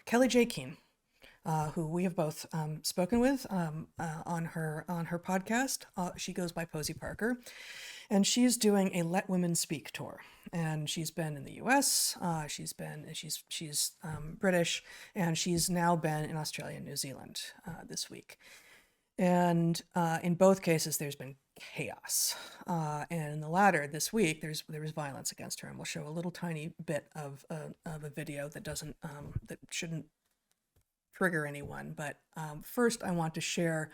Kelly J. Keene, who we have both spoken with on her podcast. She goes by Posie Parker, and she's doing a Let Women Speak tour. And she's been in the U.S. She's British, and she's now been in Australia and New Zealand this week. And in both cases, there's been chaos. And in the latter, this week, there was violence against her, and we'll show a little tiny bit of a video that shouldn't trigger anyone. But first, I want to share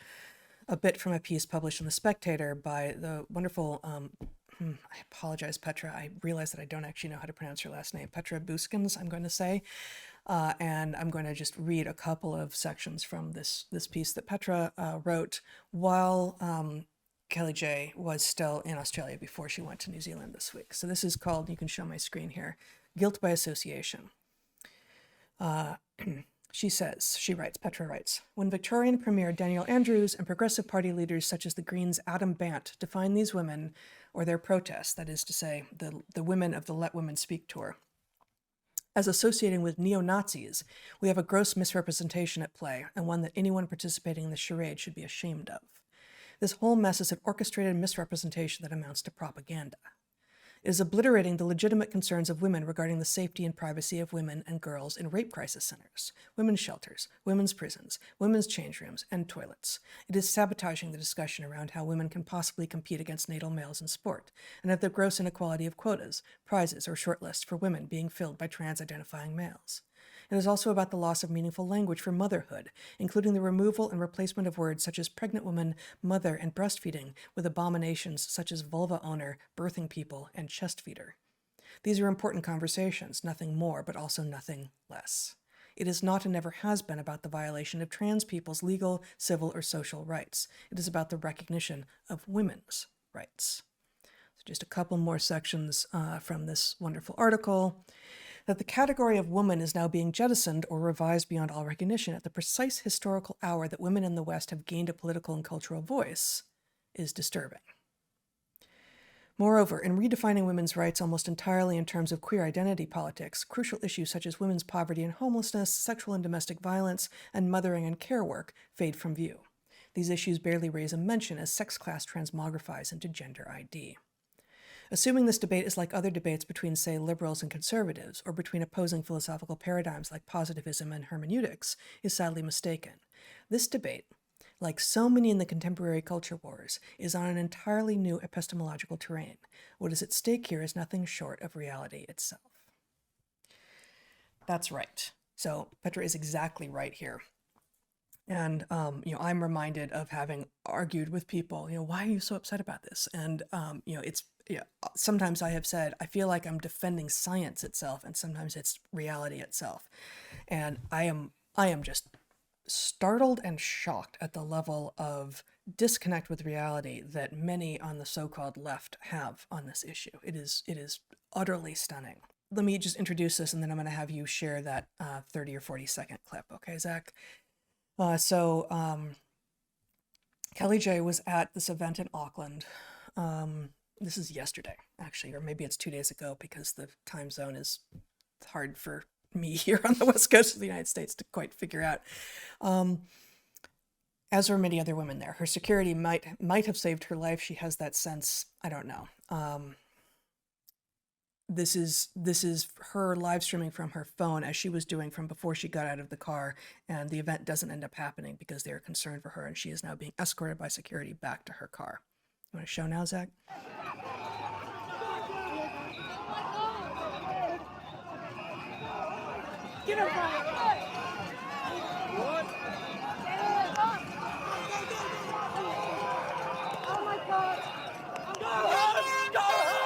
a bit from a piece published in The Spectator by the wonderful, I apologize, Petra. I realize that I don't actually know how to pronounce her last name. Petra Buskins, I'm going to say. And I'm going to just read a couple of sections from this piece that Petra wrote while Kelly J was still in Australia before she went to New Zealand this week. So this is called, you can show my screen here, Guilt by Association. Petra writes, when Victorian Premier Daniel Andrews and Progressive Party leaders such as the Greens' Adam Bant define these women or their protests, that is to say, the women of the Let Women Speak tour, as associating with neo-Nazis, we have a gross misrepresentation at play, and one that anyone participating in the charade should be ashamed of. This whole mess is an orchestrated misrepresentation that amounts to propaganda. It is obliterating the legitimate concerns of women regarding the safety and privacy of women and girls in rape crisis centers, women's shelters, women's prisons, women's change rooms, and toilets. It is sabotaging the discussion around how women can possibly compete against natal males in sport, and of the gross inequality of quotas, prizes, or shortlists for women being filled by trans-identifying males. It is also about the loss of meaningful language for motherhood, including the removal and replacement of words such as pregnant woman, mother, and breastfeeding with abominations such as vulva owner, birthing people, and chest feeder. These are important conversations, nothing more, but also nothing less. It is not and never has been about the violation of trans people's legal, civil, or social rights. It is about the recognition of women's rights. So just a couple more sections from this wonderful article. That the category of woman is now being jettisoned or revised beyond all recognition at the precise historical hour that women in the West have gained a political and cultural voice is disturbing. Moreover, in redefining women's rights almost entirely in terms of queer identity politics, crucial issues such as women's poverty and homelessness, sexual and domestic violence, and mothering and care work fade from view. These issues barely raise a mention as sex class transmogrifies into gender ID. Assuming this debate is like other debates between, say, liberals and conservatives, or between opposing philosophical paradigms like positivism and hermeneutics, is sadly mistaken. This debate, like so many in the contemporary culture wars, is on an entirely new epistemological terrain. What is at stake here is nothing short of reality itself. That's right. So Petra is exactly right here. And, I'm reminded of having argued with people, why are you so upset about this? And, sometimes I have said, I feel like I'm defending science itself, and sometimes it's reality itself. And I am just startled and shocked at the level of disconnect with reality that many on the so-called left have on this issue. It is utterly stunning. Let me just introduce this, and then I'm going to have you share that 30 or 40 second clip. Okay, Zach? Kelly J was at this event in Auckland. This is yesterday, actually, or maybe it's 2 days ago because the time zone is hard for me here on the west coast of the United States to quite figure out. As were many other women there. Her security might have saved her life. She has that sense. I don't know. This is her live streaming from her phone as she was doing from before she got out of the car, and the event doesn't end up happening because they are concerned for her, and she is now being escorted by security back to her car. You want to show now, Zach? Get him! What? Oh my God! Go home! Go home!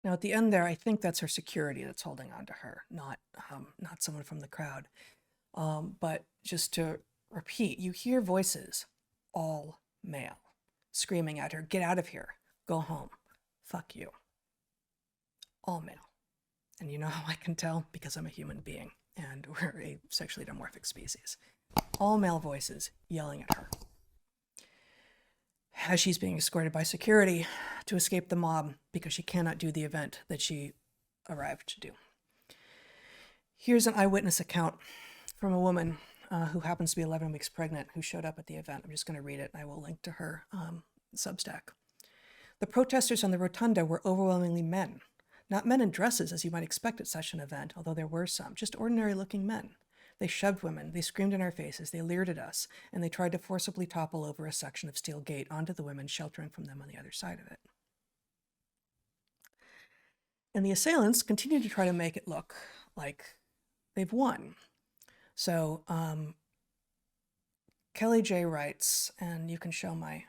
Now at the end there, I think that's her security that's holding on to her, not someone from the crowd. But just to repeat, you hear voices, all male, screaming at her, get out of here, go home, fuck you. all male. And you know how I can tell? Because I'm a human being and we're a sexually dimorphic species. All male voices yelling at her as she's being escorted by security to escape the mob because she cannot do the event that she arrived to do. Here's an eyewitness account from a woman who happens to be 11 weeks pregnant who showed up at the event. I'm just going to read it and I will link to her Substack. The protesters on the rotunda were overwhelmingly men. Not men in dresses as you might expect at such an event, although there were some, just ordinary looking men. They shoved women, they screamed in our faces, they leered at us, and they tried to forcibly topple over a section of steel gate onto the women, sheltering from them on the other side of it. And the assailants continued to try to make it look like they've won. So Kelly J writes, and you can show my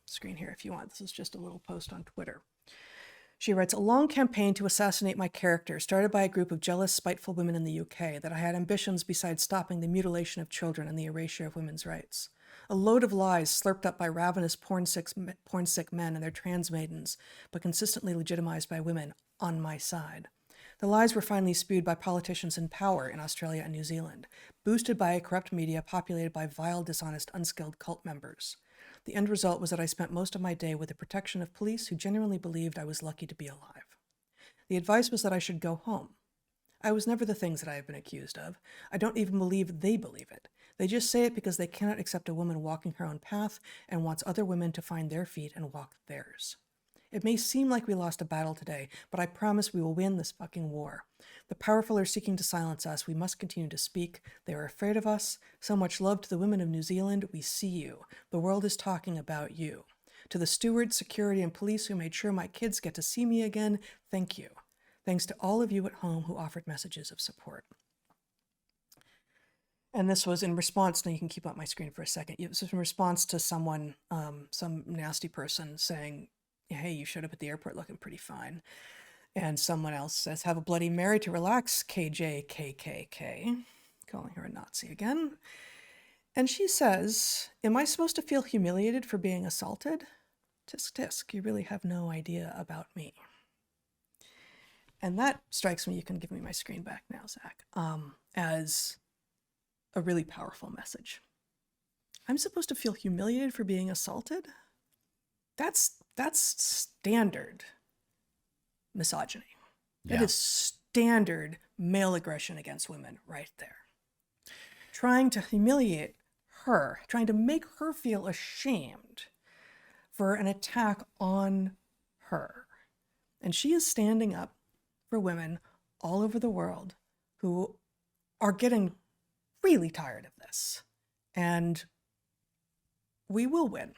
screen here if you want. This is just a little post on Twitter. She writes, a long campaign to assassinate my character, started by a group of jealous, spiteful women in the UK, that I had ambitions besides stopping the mutilation of children and the erasure of women's rights. A load of lies slurped up by ravenous porn-sick men and their trans maidens, but consistently legitimized by women on my side. The lies were finally spewed by politicians in power in Australia and New Zealand, boosted by a corrupt media populated by vile, dishonest, unskilled cult members. The end result was that I spent most of my day with the protection of police who genuinely believed I was lucky to be alive. The advice was that I should go home. I was never the things that I have been accused of. I don't even believe they believe it. They just say it because they cannot accept a woman walking her own path and wants other women to find their feet and walk theirs. It may seem like we lost a battle today, but I promise we will win this fucking war. The powerful are seeking to silence us. We must continue to speak. They are afraid of us. So much love to the women of New Zealand. We see you. The world is talking about you. To the stewards, security, and police who made sure my kids get to see me again, thank you. Thanks to all of you at home who offered messages of support. And this was in response, now you can keep up my screen for a second. This was in response to someone, some nasty person saying, hey, you showed up at the airport looking pretty fine. And someone else says, have a Bloody Mary to relax, KJKKK, calling her a Nazi again. And she says, am I supposed to feel humiliated for being assaulted? Tisk tisk, you really have no idea about me. And that strikes me, you can give me my screen back now, Zach, as a really powerful message. I'm supposed to feel humiliated for being assaulted? That's standard misogyny. Yeah. That is standard male aggression against women right there. Trying to humiliate her, trying to make her feel ashamed for an attack on her. And she is standing up for women all over the world who are getting really tired of this. And we will win.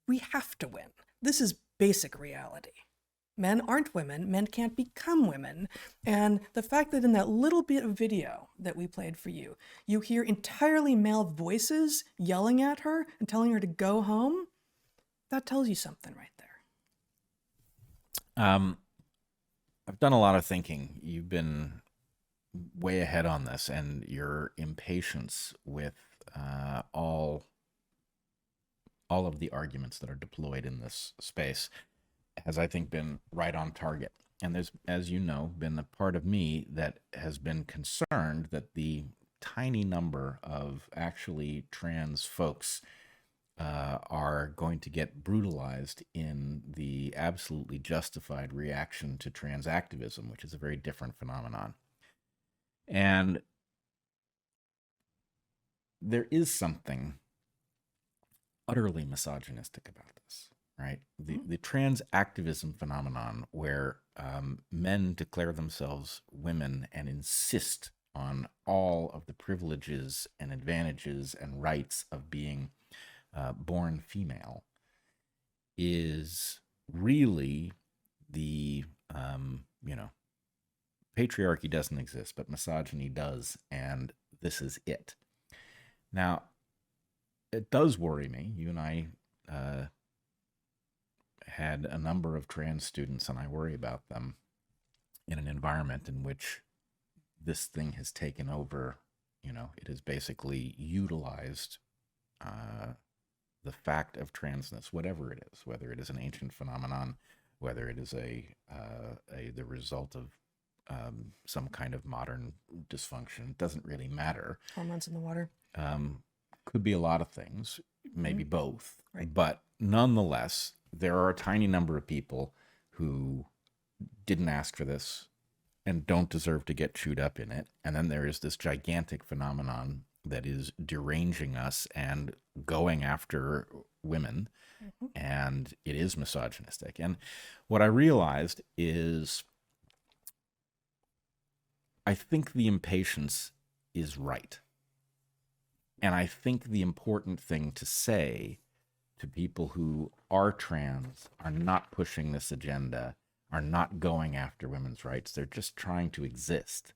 We have to win. This is basic reality. Men aren't women. Men can't become women. And the fact that in that little bit of video that we played for you, you hear entirely male voices yelling at her and telling her to go home, that tells you something right there. I've done a lot of thinking. You've been way ahead on this, and your impatience with all of the arguments that are deployed in this space has, I think, been right on target. And there's, as you know, been a part of me that has been concerned that the tiny number of actually trans folks are going to get brutalized in the absolutely justified reaction to trans activism, which is a very different phenomenon. And there is something utterly misogynistic about this, right? The trans activism phenomenon where men declare themselves women and insist on all of the privileges and advantages and rights of being born female is really the, patriarchy doesn't exist, but misogyny does, and this is it. Now, it does worry me. You and I had a number of trans students, and I worry about them in an environment in which this thing has taken over. It has basically utilized the fact of transness, whatever it is, whether it is an ancient phenomenon, whether it is the result of some kind of modern dysfunction. It doesn't really matter. Hormones in the water. Could be a lot of things, maybe both. Right. But nonetheless, there are a tiny number of people who didn't ask for this and don't deserve to get chewed up in it. And then there is this gigantic phenomenon that is deranging us and going after women. And it is misogynistic. And what I realized is I think the impatience is right. And I think the important thing to say to people who are trans, are not pushing this agenda, are not going after women's rights, they're just trying to exist,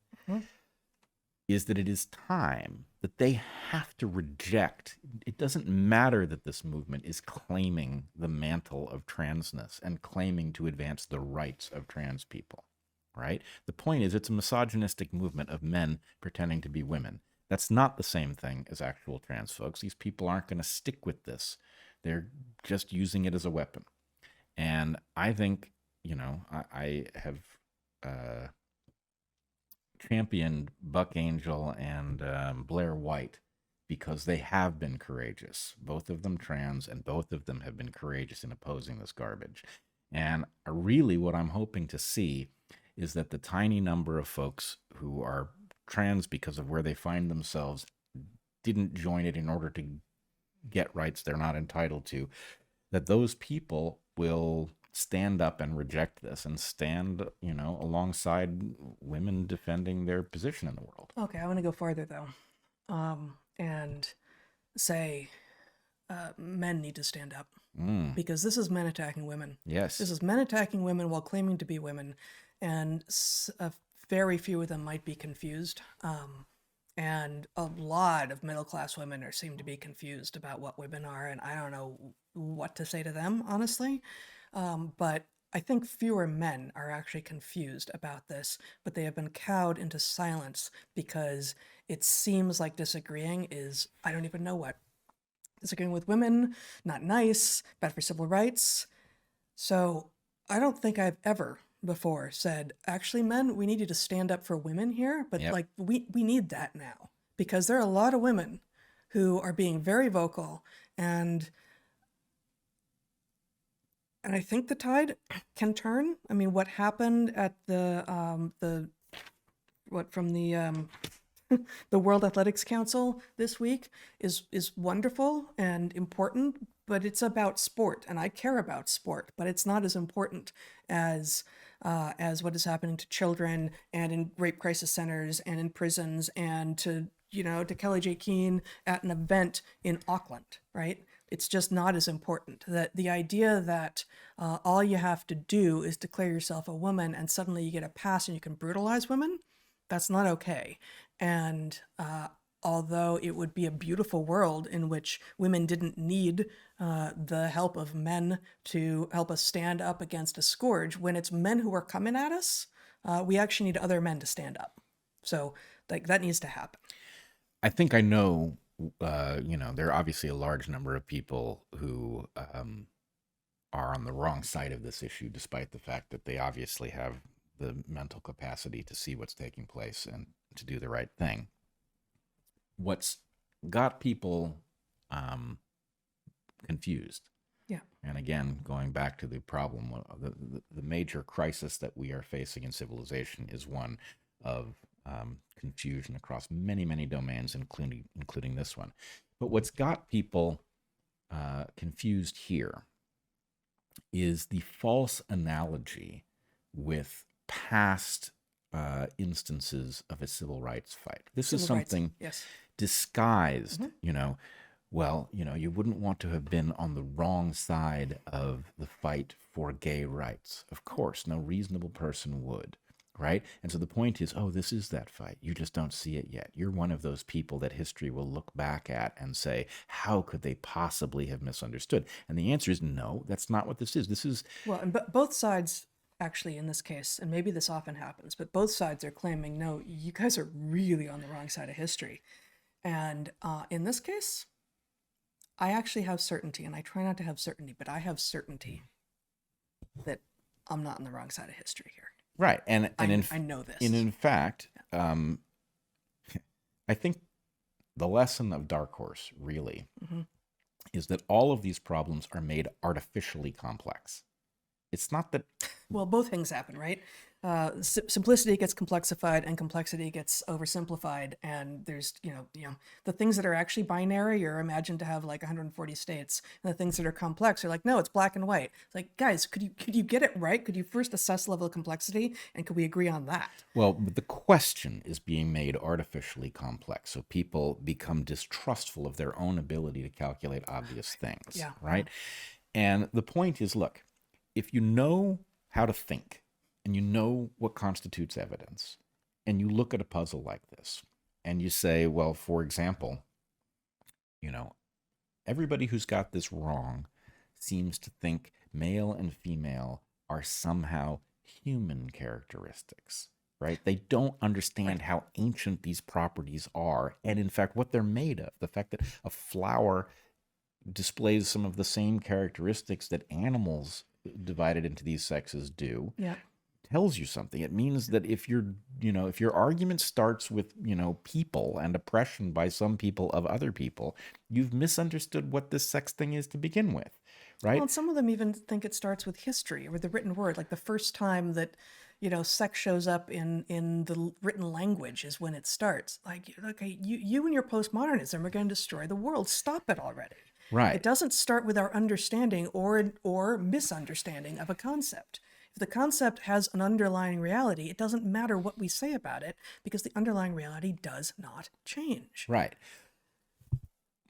is that it is time that they have to reject. It doesn't matter that this movement is claiming the mantle of transness and claiming to advance the rights of trans people, right? The point is it's a misogynistic movement of men pretending to be women. That's not the same thing as actual trans folks. These people aren't going to stick with this. They're just using it as a weapon. And I think, I have championed Buck Angel and Blair White because they have been courageous. Both of them trans, and both of them have been courageous in opposing this garbage. And really what I'm hoping to see is that the tiny number of folks who are trans because of where they find themselves didn't join it in order to get rights they're not entitled to, that those people will stand up and reject this and stand, alongside women defending their position in the world. Okay, I want to go farther though, and say men need to stand up because this is men attacking women. Yes. This is men attacking women while claiming to be women, and very few of them might be confused. And a lot of middle-class women seem to be confused about what women are, and I don't know what to say to them, honestly. But I think fewer men are actually confused about this, but they have been cowed into silence because it seems like disagreeing is, I don't even know what. Disagreeing with women, not nice, bad for civil rights. So I don't think I've ever before said, actually, men, we need you to stand up for women here, but we need that now, because there are a lot of women who are being very vocal, and I think the tide can turn. I mean, what happened at the World Athletics Council this week is wonderful and important, but it's about sport, and I care about sport, but it's not as important as what is happening to children and in rape crisis centers and in prisons and to Kelly J. Keane at an event in Auckland, right? It's just not as important. That the idea that all you have to do is declare yourself a woman and suddenly you get a pass and you can brutalize women, that's not okay. And although it would be a beautiful world in which women didn't need the help of men to help us stand up against a scourge, when it's men who are coming at us, we actually need other men to stand up. So that needs to happen. I think I know, there are obviously a large number of people who are on the wrong side of this issue, despite the fact that they obviously have the mental capacity to see what's taking place and to do the right thing. What's got people confused, and again, going back to the problem, the major crisis that we are facing in civilization is one of confusion across many, many domains, including this one. But what's got people confused here is the false analogy with past instances of a civil rights fight. This is something disguised, you wouldn't want to have been on the wrong side of the fight for gay rights. Of course, no reasonable person would. Right? And so the point is, this is that fight. You just don't see it yet. You're one of those people that history will look back at and say, how could they possibly have misunderstood? And the answer is no, that's not what this is. This is... Well, and both sides, actually, in this case, and maybe this often happens, but both sides are claiming, no, you guys are really on the wrong side of history. And in this case, I actually have certainty, and I try not to have certainty, but I have certainty that I'm not on the wrong side of history here. Right. And I know this. And in fact, I think the lesson of Dark Horse really is that all of these problems are made artificially complex. It's not that. Well, both things happen, right? Simplicity gets complexified and complexity gets oversimplified. And there's, the things that are actually binary are imagined to have like 140 states. And the things that are complex are like, no, it's black and white. It's like, guys, could you get it right? Could you first assess level of complexity? And could we agree on that? Well, but the question is being made artificially complex. So people become distrustful of their own ability to calculate obvious things. Yeah. Right. And the point is, look, if you know how to think, and you know what constitutes evidence, and you look at a puzzle like this, and you say, well, for example, everybody who's got this wrong seems to think male and female are somehow human characteristics, right? They don't understand how ancient these properties are, and in fact, what they're made of. The fact that a flower displays some of the same characteristics that animals divided into these sexes do. Yeah. Tells you something. It means that if your argument starts with, people and oppression by some people of other people, you've misunderstood what this sex thing is to begin with, right? Well, and some of them even think it starts with history or the written word. Like the first time that, sex shows up in the written language is when it starts. Like, okay, you and your postmodernism are going to destroy the world. Stop it already. Right. It doesn't start with our understanding or misunderstanding of a concept. If the concept has an underlying reality, it doesn't matter what we say about it because the underlying reality does not change. Right.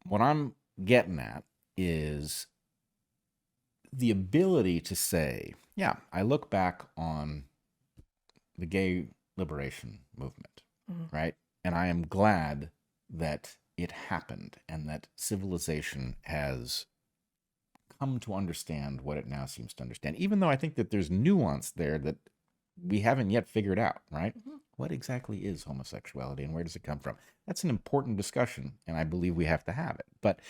What I'm getting at is the ability to say, yeah, I look back on the gay liberation movement, right? And I am glad that it happened and that civilization has come to understand what it now seems to understand, even though I think that there's nuance there that we haven't yet figured out, right? What exactly is homosexuality and where does it come from? That's an important discussion, and I believe we have to have it. But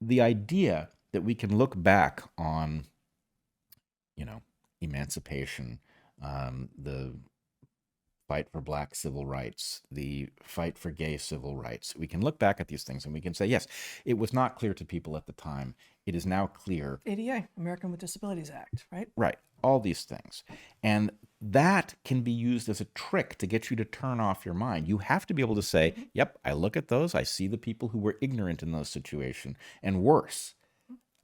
the idea that we can look back on, emancipation, the fight for black civil rights, the fight for gay civil rights. We can look back at these things and we can say, yes, it was not clear to people at the time. It is now clear. ADA, American with Disabilities Act, right? Right. All these things. And that can be used as a trick to get you to turn off your mind. You have to be able to say, yep, I look at those. I see the people who were ignorant in those situations and worse.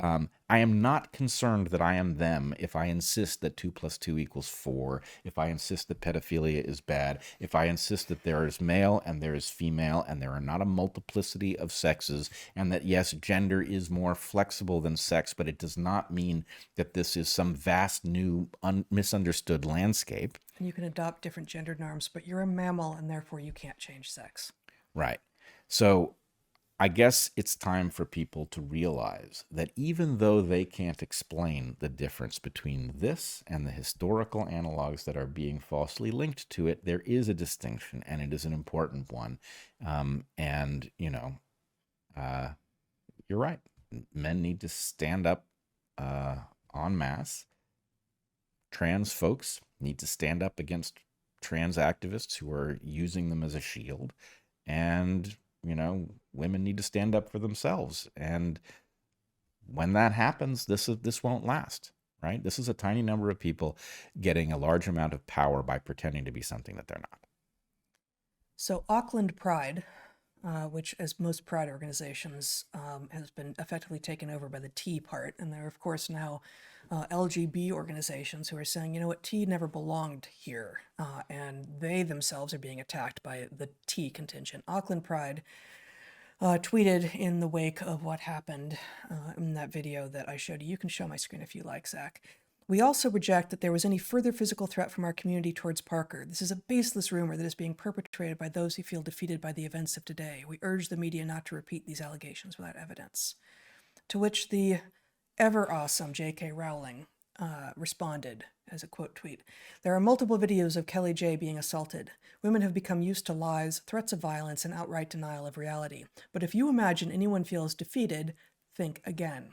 I am not concerned that I am them if I insist that 2 + 2 = 4, if I insist that pedophilia is bad, if I insist that there is male and there is female and there are not a multiplicity of sexes, and that, yes, gender is more flexible than sex, but it does not mean that this is some vast new misunderstood landscape. And you can adopt different gender norms, but you're a mammal and therefore you can't change sex. Right. So I guess it's time for people to realize that even though they can't explain the difference between this and the historical analogs that are being falsely linked to it, there is a distinction, and it is an important one. You're right. Men need to stand up en masse. Trans folks need to stand up against trans activists who are using them as a shield. And women need to stand up for themselves. And when that happens, this won't last, right? This is a tiny number of people getting a large amount of power by pretending to be something that they're not. So Auckland Pride, which, as most pride organizations, has been effectively taken over by the T part. And there are, of course, now LGB organizations who are saying, T never belonged here. And they themselves are being attacked by the T contingent. Auckland Pride tweeted in the wake of what happened in that video that I showed you. You can show my screen if you like, Zach. We also reject that there was any further physical threat from our community towards Parker. This is a baseless rumor that is being perpetrated by those who feel defeated by the events of today. We urge the media not to repeat these allegations without evidence. To which the ever awesome J.K. Rowling responded as a quote tweet. There are multiple videos of Kelly J being assaulted. Women have become used to lies, threats of violence, and outright denial of reality. But if you imagine anyone feels defeated, think again.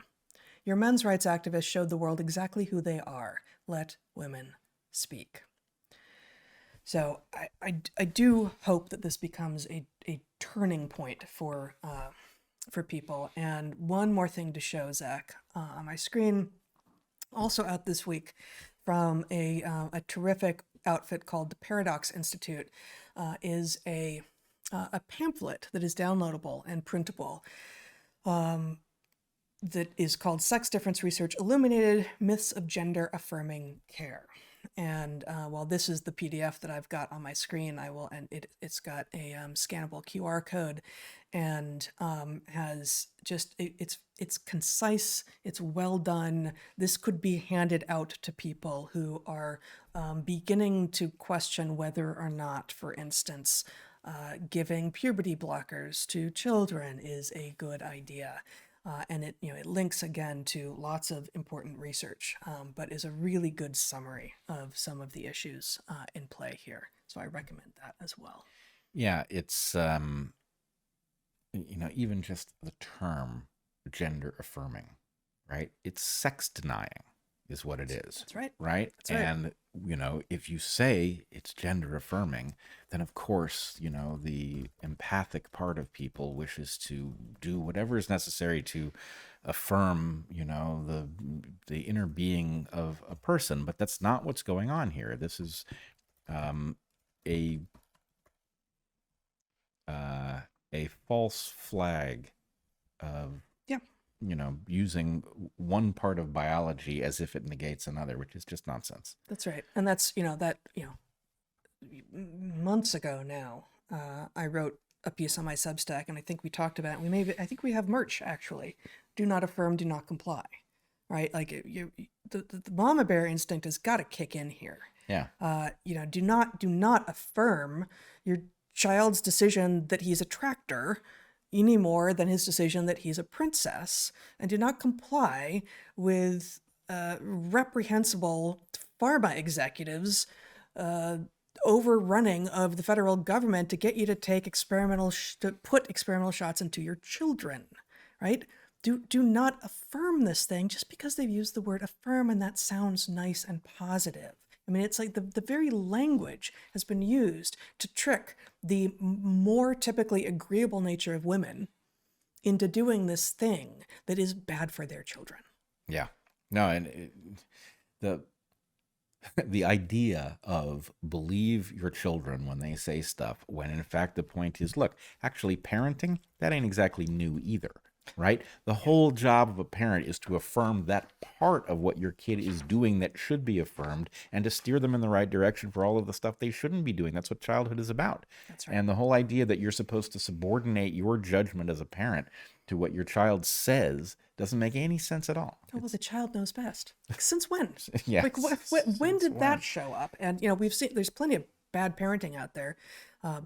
Your men's rights activists showed the world exactly who they are. Let women speak. So I do hope that this becomes a turning point for people. And one more thing to show, Zach, on my screen, also out this week from a terrific outfit called the Paradox Institute, is a pamphlet that is downloadable and printable that is called Sex Difference Research Illuminated Myths of Gender Affirming Care. And while this is the PDF that I've got on my screen, it's got a scannable QR code, and has just it's concise, it's well done. This could be handed out to people who are beginning to question whether or not, for instance, giving puberty blockers to children is a good idea. And it links again to lots of important research, but is a really good summary of some of the issues in play here. So I recommend that as well. Yeah, it's even just the term gender affirming, right? It's sex denying is what it is. That's right. Right? That's right. And if you say it's gender affirming, then of course, the empathic part of people wishes to do whatever is necessary to affirm, the inner being of a person. But that's not what's going on here. This is a false flag of using one part of biology as if it negates another, which is just nonsense. That's right. And that's, months ago now, I wrote a piece on my Substack, and I think we talked about it. I think we have merch, actually. Do not affirm, do not comply, right? Like the mama bear instinct has got to kick in here. Yeah. Do not affirm your child's decision that he's a tractor any more than his decision that he's a princess, and do not comply with reprehensible pharma executives overrunning of the federal government to get you to take to put experimental shots into your children, right? Do not affirm this thing just because they've used the word affirm and that sounds nice and positive. I mean, it's like the very language has been used to trick the more typically agreeable nature of women into doing this thing that is bad for their children. Yeah. No, and the idea of believe your children when they say stuff, when in fact the point is, look, actually parenting, that ain't exactly new either. Right? The whole job of a parent is to affirm that part of what your kid is doing that should be affirmed, and to steer them in the right direction for all of the stuff they shouldn't be doing. That's what childhood is about. That's right. And the whole idea that you're supposed to subordinate your judgment as a parent to what your child says doesn't make any sense at all. Oh, well, the child knows best. Like, since when? Yeah. Like, when did that show up? And, we've seen there's plenty of bad parenting out there,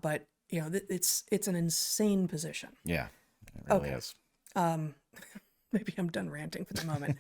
but, it's an insane position. Yeah, it really is. Maybe I'm done ranting for the moment.